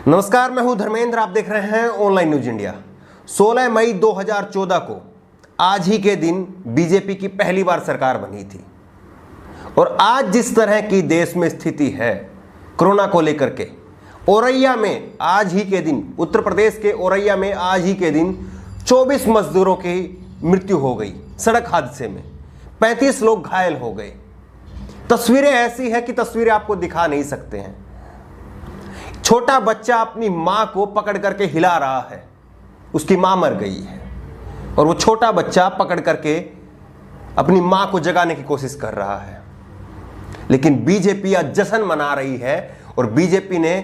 नमस्कार, मैं हूं धर्मेंद्र। आप देख रहे हैं ऑनलाइन न्यूज इंडिया। 16 मई 2014 को आज ही के दिन बीजेपी की पहली बार सरकार बनी थी और आज जिस तरह की देश में स्थिति है कोरोना को लेकर के, औरैया में आज ही के दिन, उत्तर प्रदेश के औरैया में आज ही के दिन 24 मजदूरों की मृत्यु हो गई सड़क हादसे में, 35 लोग घायल हो गए। तस्वीरें ऐसी हैं कि तस्वीरें आपको दिखा नहीं सकते हैं। छोटा बच्चा अपनी मां को पकड़ करके हिला रहा है, उसकी मां मर गई है और वो छोटा बच्चा पकड़ करके अपनी मां को जगाने की कोशिश कर रहा है। लेकिन बीजेपी आज जश्न मना रही है और बीजेपी ने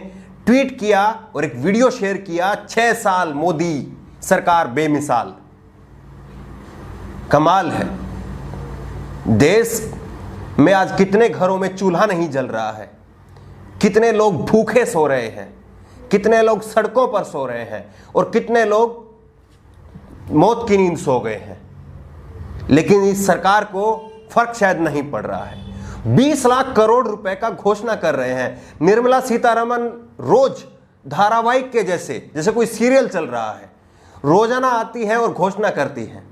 ट्वीट किया और एक वीडियो शेयर किया, 6 साल मोदी सरकार बेमिसाल। कमाल है, देश में आज कितने घरों में चूल्हा नहीं जल रहा है, कितने लोग भूखे सो रहे हैं, कितने लोग सड़कों पर सो रहे हैं और कितने लोग मौत की नींद सो गए हैं। लेकिन इस सरकार को फर्क शायद नहीं पड़ रहा है। 20 लाख करोड़ रुपए का घोषणा कर रहे हैं। निर्मला सीतारमण रोज धारावाहिक के जैसे कोई सीरियल चल रहा है, रोजाना आती है और घोषणा करती है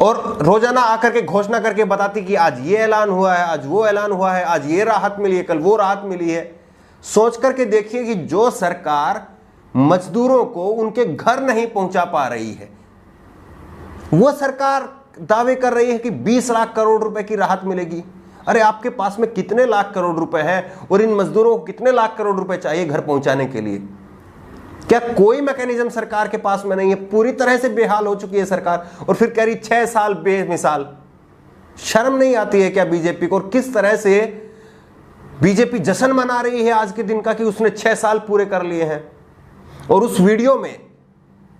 और रोजाना आकर के घोषणा करके बताती कि आज ये ऐलान हुआ है, आज वो ऐलान हुआ है, आज ये राहत मिली है, कल वो राहत मिली है। सोच करके देखिए कि जो सरकार मजदूरों को उनके घर नहीं पहुंचा पा रही है, वो सरकार दावे कर रही है कि 20 लाख करोड़ रुपए की राहत मिलेगी। अरे आपके पास में कितने लाख करोड़ रुपए हैं और इन मजदूरों को कितने लाख करोड़ रुपए चाहिए घर पहुंचाने के लिए? क्या कोई मैकेनिज्म सरकार के पास में नहीं है? पूरी तरह से बेहाल हो चुकी है सरकार और फिर कह रही 6 साल बेमिसाल। शर्म नहीं आती है क्या बीजेपी को? और किस तरह से बीजेपी जश्न मना रही है आज के दिन का कि उसने 6 साल पूरे कर लिए हैं। और उस वीडियो में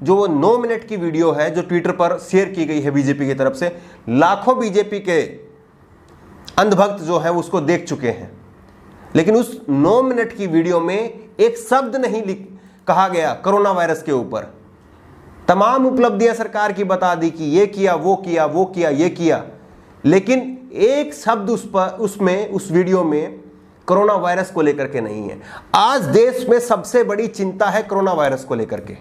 जो वो 9 मिनट की वीडियो है जो ट्विटर पर शेयर की गई है बीजेपी की तरफ से, लाखों बीजेपी के अंधभक्त जो है उसको देख चुके हैं। लेकिन उस 9 मिनट की वीडियो में एक शब्द नहीं कहा गया कोरोना वायरस के ऊपर। तमाम उपलब्धियां सरकार की बता दी कि ये किया, वो किया, वो किया, ये किया, लेकिन एक शब्द उस वीडियो में कोरोना वायरस को लेकर के नहीं है। आज देश में सबसे बड़ी चिंता है कोरोना वायरस को लेकर के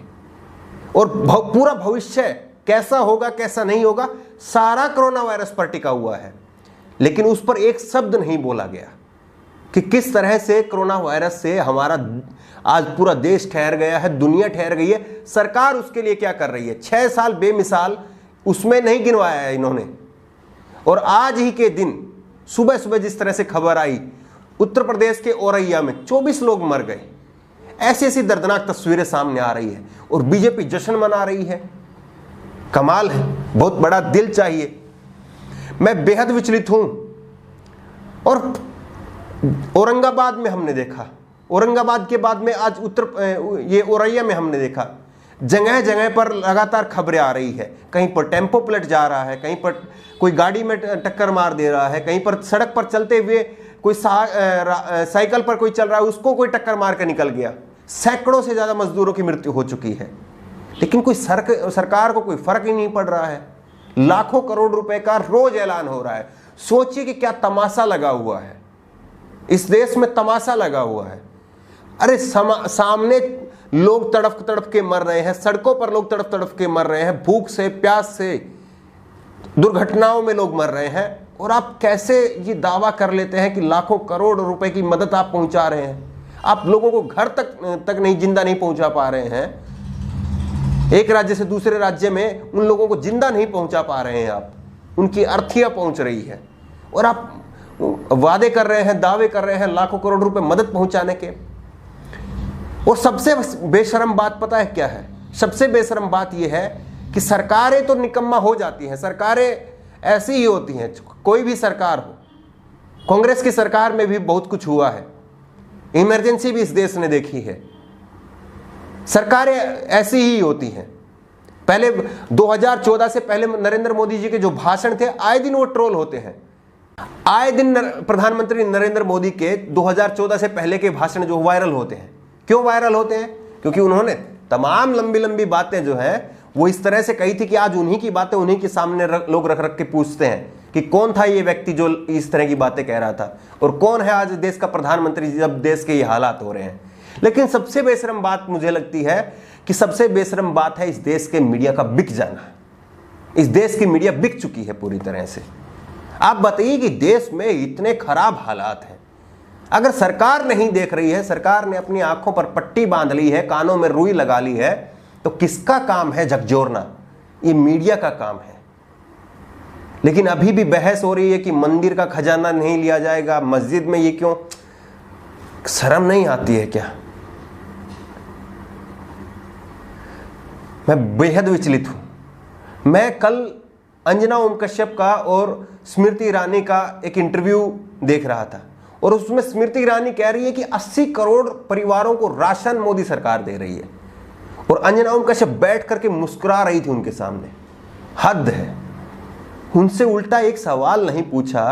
और पूरा भविष्य कैसा होगा कैसा नहीं होगा सारा कोरोना वायरस पर टिका हुआ है। लेकिन उस पर एक शब्द नहीं बोला गया कि किस तरह से कोरोना वायरस से हमारा आज पूरा देश ठहर गया है, दुनिया ठहर गई है। सरकार उसके लिए क्या कर रही है? 6 साल बेमिसाल उसमें नहीं गिनवाया है इन्होंने। और आज ही के दिन सुबह सुबह जिस तरह से खबर आई, उत्तर प्रदेश के औरैया में 24 लोग मर गए। ऐसी ऐसी दर्दनाक तस्वीरें सामने आ रही है और बीजेपी जश्न मना रही है। कमाल है, बहुत बड़ा दिल चाहिए। मैं बेहद विचलित हूं। और औरंगाबाद में हमने देखा, औरंगाबाद के बाद में आज ये औरैया में हमने देखा, जगह जगह पर लगातार खबरें आ रही है। कहीं पर टेम्पो पलट जा रहा है, कहीं पर कोई गाड़ी में टक्कर मार दे रहा है, कहीं पर सड़क पर चलते हुए कोई साइकिल पर कोई चल रहा है उसको कोई टक्कर मार कर निकल गया। सैकड़ों से ज्यादा मजदूरों की मृत्यु हो चुकी है। लेकिन कोई सरकार को कोई फर्क ही नहीं पड़ रहा है। लाखों करोड़ रुपए का रोज ऐलान हो रहा है। सोचिए कि क्या तमाशा लगा हुआ है, इस देश में तमाशा लगा हुआ है। अरे सामने लोग तड़प तड़प के मर रहे हैं, सड़कों पर लोग तड़प तड़प के मर रहे हैं, भूख से, प्यास से, दुर्घटनाओं में लोग मर रहे हैं और आप कैसे ये दावा कर लेते हैं कि लाखों करोड़ रुपए की मदद आप पहुंचा रहे हैं? आप लोगों को घर तक नहीं, जिंदा नहीं पहुंचा पा रहे हैं। एक राज्य से दूसरे राज्य में उन लोगों को जिंदा नहीं पहुंचा पा रहे हैं आप, उनकी अर्थियां पहुंच रही है और आप वादे कर रहे हैं, दावे कर रहे हैं लाखों करोड़ रुपए मदद पहुंचाने के। और सबसे बेशरम बात पता है क्या है? सबसे बेशरम बात यह है कि सरकारें तो निकम्मा हो जाती हैं, सरकारें ऐसी ही होती हैं, कोई भी सरकार हो। कांग्रेस की सरकार में भी बहुत कुछ हुआ है, इमरजेंसी भी इस देश ने देखी है। सरकारें ऐसी ही होती हैं। पहले 2014 से पहले नरेंद्र मोदी जी के जो भाषण थे, आए दिन वो ट्रोल होते हैं। आए दिन प्रधानमंत्री नरेंद्र मोदी के 2014 से पहले के भाषण जो वायरल होते हैं। क्यों वायरल होते हैं? क्योंकि उन्होंने तमाम लंबी लंबी बातें जो है वो इस तरह से कही थी कि आज उन्हीं की बातें उन्हीं के सामने लोग रख रख के पूछते हैं कि कौन था ये व्यक्ति जो इस तरह की बातें कह रहा था और कौन है आज देश का प्रधानमंत्री जब देश के ये हालात हो रहे हैं। लेकिन सबसे बेशरम बात मुझे लगती है कि सबसे बेशरम बात है इस देश के मीडिया का बिक जाना। इस देश की मीडिया बिक चुकी है पूरी तरह से। आप बताइए कि देश में इतने खराब हालात हैं, अगर सरकार नहीं देख रही है, सरकार ने अपनी आंखों पर पट्टी बांध ली है, कानों में रुई लगा ली है, तो किसका काम है झकझोरना? ये मीडिया का काम है। लेकिन अभी भी बहस हो रही है कि मंदिर का खजाना नहीं लिया जाएगा, मस्जिद में ये क्यों? शर्म नहीं आती है क्या? मैं बेहद विचलित हूं। मैं कल अंजना ओम कश्यप का और स्मृति ईरानी का एक इंटरव्यू देख रहा था और उसमें स्मृति ईरानी कह रही है कि 80 करोड़ परिवारों को राशन मोदी सरकार दे रही है और अंजना ओम कश्यप बैठ करके मुस्कुरा रही थी उनके सामने। हद है। उनसे उल्टा एक सवाल नहीं पूछा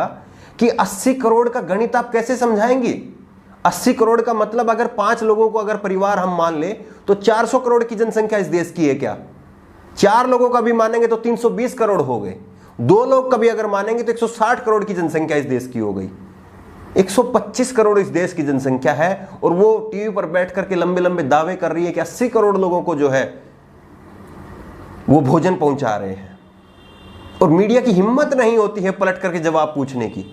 कि 80 करोड़ का गणित आप कैसे समझाएंगे? 80 करोड़ का मतलब अगर 5 लोगों को अगर परिवार हम मान ले तो 400 करोड़ की जनसंख्या इस देश की है क्या? 4 लोगों का भी मानेंगे तो 320 करोड़ हो गए। 2 लोग का भी अगर मानेंगे तो 160 करोड़ की जनसंख्या इस देश की हो गई। 125 करोड़ इस देश की जनसंख्या है और वो टीवी पर बैठ करके लंबे लंबे दावे कर रही है कि 80 करोड़ लोगों को जो है वो भोजन पहुंचा रहे हैं और मीडिया की हिम्मत नहीं होती है पलट करके जवाब पूछने की।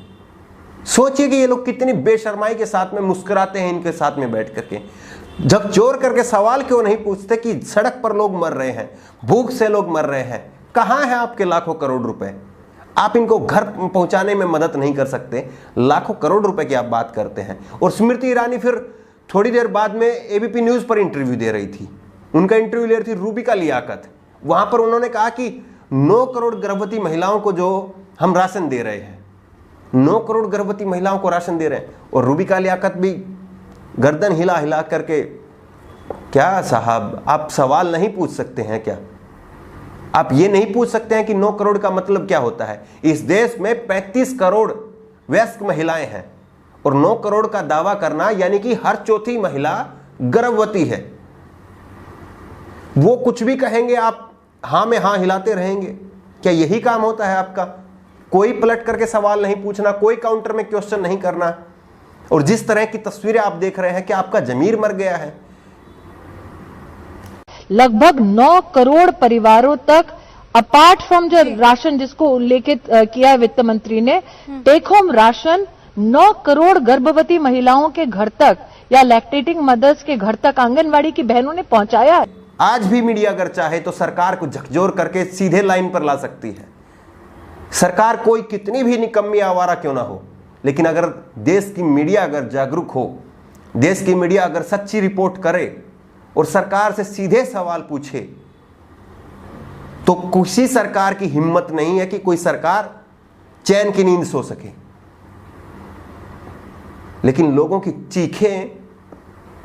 सोचिए कि ये लोग कितनी बेशर्माई के साथ में मुस्कुराते हैं इनके साथ में बैठ करके। झकझोर करके सवाल क्यों नहीं पूछते कि सड़क पर लोग मर रहे हैं, भूख से लोग मर रहे हैं, कहां है आपके लाखों करोड़ रुपए? आप इनको घर पहुंचाने में मदद नहीं कर सकते, लाखों करोड़ रुपए की आप बात करते हैं। और स्मृति ईरानी फिर थोड़ी देर बाद में एबीपी न्यूज पर इंटरव्यू दे रही थी। उनका इंटरव्यू ले रही थी रूबिका लियाकत। वहां पर उन्होंने कहा कि 9 करोड़ गर्भवती महिलाओं को जो हम राशन दे रहे हैं, 9 करोड़ गर्भवती महिलाओं को राशन दे रहे हैं। और रूबिका लियाकत भी गर्दन हिला हिला करके, क्या साहब आप सवाल नहीं पूछ सकते हैं क्या? आप ये नहीं पूछ सकते हैं कि 9 करोड़ का मतलब क्या होता है? इस देश में 35 करोड़ वयस्क महिलाएं हैं और 9 करोड़ का दावा करना यानी कि हर चौथी महिला गर्भवती है। वो कुछ भी कहेंगे, आप हां में हां हिलाते रहेंगे। क्या यही काम होता है आपका? कोई पलट करके सवाल नहीं पूछना, कोई काउंटर में क्वेश्चन नहीं करना। और जिस तरह की तस्वीरें आप देख रहे हैं, क्या आपका जमीर मर गया है? लगभग 9 करोड़ परिवारों तक अपार्ट फ्रॉम जो राशन जिसको उल्लेखित किया है वित्त मंत्री ने, टेक होम राशन 9 करोड़ गर्भवती महिलाओं के घर तक या लैक्टेटिंग मदर्स के घर तक आंगनवाड़ी की बहनों ने पहुंचाया है। आज भी मीडिया अगर चाहे तो सरकार को झकझोर करके सीधे लाइन पर ला सकती है। सरकार कोई कितनी भी निकम्मी आवारा क्यों ना हो, लेकिन अगर देश की मीडिया अगर जागरूक हो, देश की मीडिया अगर सच्ची रिपोर्ट करे और सरकार से सीधे सवाल पूछे, तो किसी सरकार की हिम्मत नहीं है कि कोई सरकार चैन की नींद सो सके। लेकिन लोगों की चीखें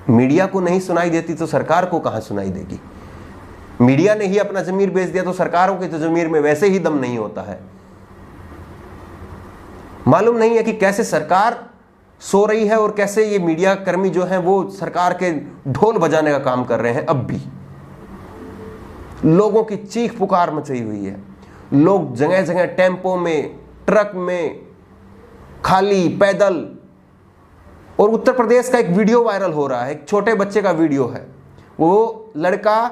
मीडिया को नहीं सुनाई देती तो सरकार को कहां सुनाई देगी? मीडिया ने ही अपना जमीर बेच दिया तो सरकारों के तो जमीर में वैसे ही दम नहीं होता है। मालूम नहीं है कि कैसे सरकार सो रही है और कैसे ये मीडिया कर्मी जो हैं वो सरकार के ढोल बजाने का काम कर रहे हैं। अब भी लोगों की चीख पुकार मची हुई है। लोग जगह जगह टेम्पो में, ट्रक में, खाली पैदल। और उत्तर प्रदेश का एक वीडियो वायरल हो रहा है, एक छोटे बच्चे का वीडियो है। वो लड़का